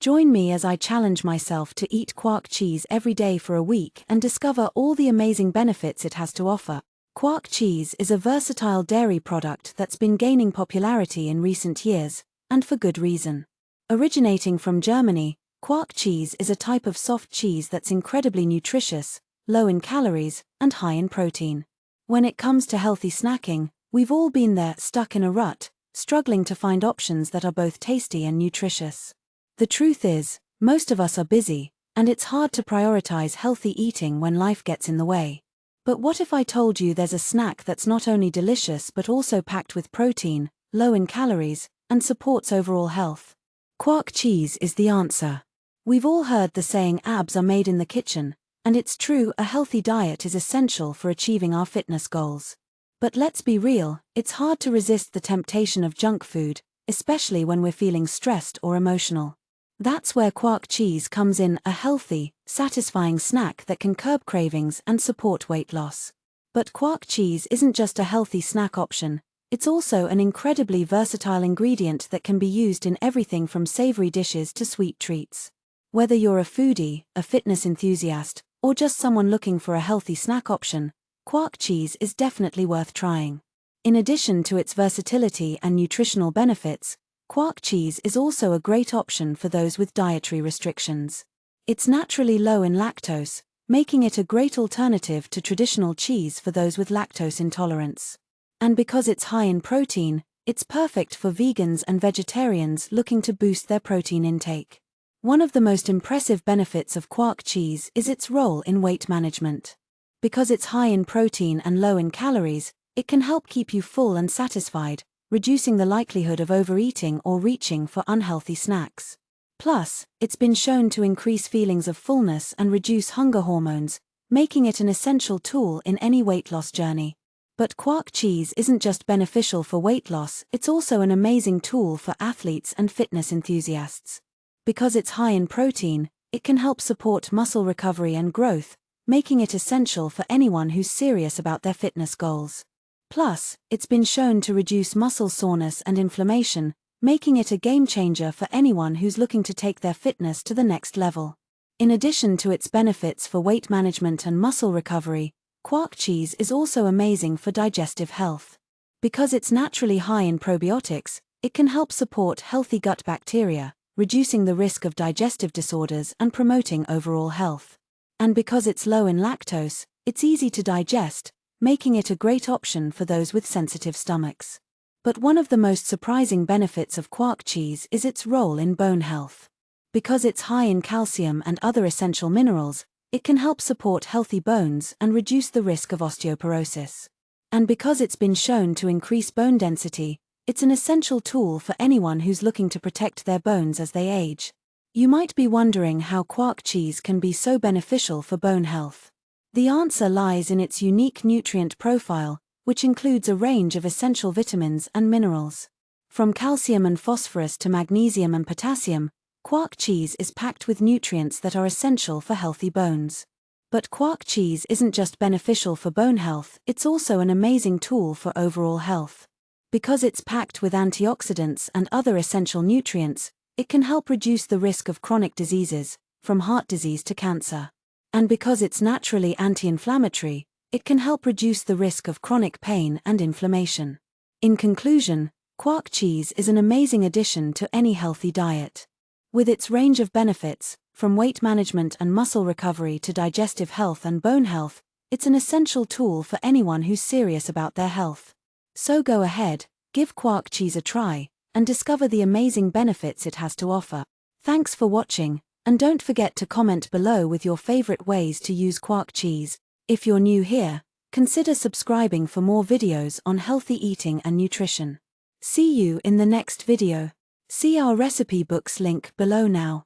Join me as I challenge myself to eat Quark cheese every day for a week and discover all the amazing benefits it has to offer. Quark cheese is a versatile dairy product that's been gaining popularity in recent years, and for good reason. Originating from Germany, Quark cheese is a type of soft cheese that's incredibly nutritious, low in calories, and high in protein. When it comes to healthy snacking, we've all been there, stuck in a rut, struggling to find options that are both tasty and nutritious. The truth is, most of us are busy, and it's hard to prioritize healthy eating when life gets in the way. But what if I told you there's a snack that's not only delicious but also packed with protein, low in calories, and supports overall health? Quark cheese is the answer. We've all heard the saying abs are made in the kitchen, and it's true, a healthy diet is essential for achieving our fitness goals. But let's be real, it's hard to resist the temptation of junk food, especially when we're feeling stressed or emotional. That's where Quark cheese comes in, a healthy, satisfying snack that can curb cravings and support weight loss. But Quark cheese isn't just a healthy snack option, it's also an incredibly versatile ingredient that can be used in everything from savory dishes to sweet treats. Whether you're a foodie, a fitness enthusiast, or just someone looking for a healthy snack option, Quark cheese is definitely worth trying. In addition to its versatility and nutritional benefits, Quark cheese is also a great option for those with dietary restrictions. It's naturally low in lactose, making it a great alternative to traditional cheese for those with lactose intolerance. And because it's high in protein, it's perfect for vegans and vegetarians looking to boost their protein intake. One of the most impressive benefits of Quark cheese is its role in weight management. Because it's high in protein and low in calories, it can help keep you full and satisfied, reducing the likelihood of overeating or reaching for unhealthy snacks. Plus, it's been shown to increase feelings of fullness and reduce hunger hormones, making it an essential tool in any weight loss journey. But Quark cheese isn't just beneficial for weight loss, it's also an amazing tool for athletes and fitness enthusiasts. Because it's high in protein, it can help support muscle recovery and growth, making it essential for anyone who's serious about their fitness goals. Plus, it's been shown to reduce muscle soreness and inflammation, making it a game-changer for anyone who's looking to take their fitness to the next level. In addition to its benefits for weight management and muscle recovery, Quark cheese is also amazing for digestive health. Because it's naturally high in probiotics, it can help support healthy gut bacteria, reducing the risk of digestive disorders and promoting overall health. And because it's low in lactose, it's easy to digest, making it a great option for those with sensitive stomachs. But one of the most surprising benefits of Quark cheese is its role in bone health. Because it's high in calcium and other essential minerals, it can help support healthy bones and reduce the risk of osteoporosis. And because it's been shown to increase bone density, it's an essential tool for anyone who's looking to protect their bones as they age. You might be wondering how Quark cheese can be so beneficial for bone health. The answer lies in its unique nutrient profile, which includes a range of essential vitamins and minerals. From calcium and phosphorus to magnesium and potassium, Quark cheese is packed with nutrients that are essential for healthy bones. But Quark cheese isn't just beneficial for bone health, it's also an amazing tool for overall health. Because it's packed with antioxidants and other essential nutrients, it can help reduce the risk of chronic diseases, from heart disease to cancer. And because it's naturally anti-inflammatory, it can help reduce the risk of chronic pain and inflammation. In conclusion, Quark cheese is an amazing addition to any healthy diet. With its range of benefits, from weight management and muscle recovery to digestive health and bone health, it's an essential tool for anyone who's serious about their health. So go ahead, give Quark cheese a try, and discover the amazing benefits it has to offer. Thanks for watching. And don't forget to comment below with your favorite ways to use Quark cheese. If you're new here, consider subscribing for more videos on healthy eating and nutrition. See you in the next video. See our recipe books link below now.